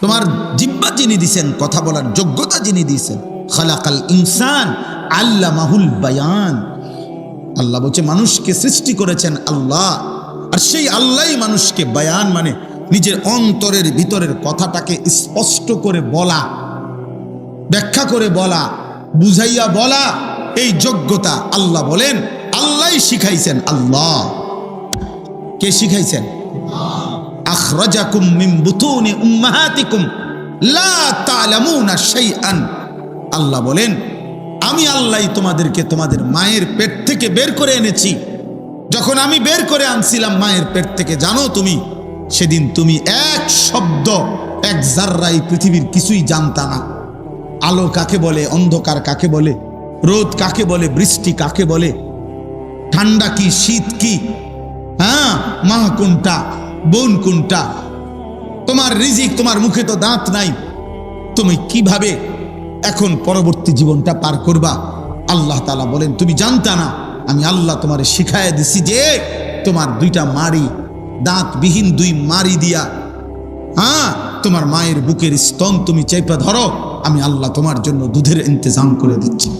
তোমার জিহ্বা যিনি দিয়েছেন, কথা বলার যোগ্যতা যিনি দিয়েছেন, খালাকাল ইনসান আল্লামাহুল বায়ান। আল্লাহ বলছে মানুষকে সৃষ্টি করেছেন আল্লাহ, আর সেই আল্লাহই মানুষকে বায়ান মানে নিজের অন্তরের ভিতরের কথাটাকে স্পষ্ট করে বলা, ব্যাখ্যা করে বলা, বুঝাইয়া বলা, এই যোগ্যতা আল্লাহ বলেন আল্লাহই শিখাইছেন। আল্লাহ কে শিখাইছেন? আখরাজাকুম মিন বুতুনি উম্মাহাতিকুম লা তা'লামুনা শাইআন। আল্লাহ বলেন আমি আল্লাহই তোমাদেরকে তোমাদের মায়ের পেট থেকে বের করে এনেছি। যখন আমি বের করে আনছিলাম মায়ের পেট থেকে, জানো তুমি সেদিন তুমি এক শব্দ এক জাররাই পৃথিবীর কিছুই জানতা না। আলো কাকে বলে, অন্ধকার কাকে বলে, রোদ কাকে বলে, বৃষ্টি কাকে বলে, ঠান্ডা কি, শীত কি, হ্যাঁ মা কোনটা, বোন কোনটা, তোমার রিজিক, তোমার মুখে তো দাঁত নাই, তুমি কিভাবে এখন পরবর্তী জীবনটা পার করবা? আল্লাহ তাআলা বলেন তুমি জানতা না, আমি আল্লাহ তোমারে শিখায় দিছি যে তোমার দুইটা মাড়ি, দাঁতবিহীন দুই মাড়ি দিয়া, হ্যাঁ তোমার মায়ের বুকের স্তন তুমি চেপে ধরো, আমি আল্লাহ তোমার জন্য দুধের ইন্তজাম করে দিচ্ছি।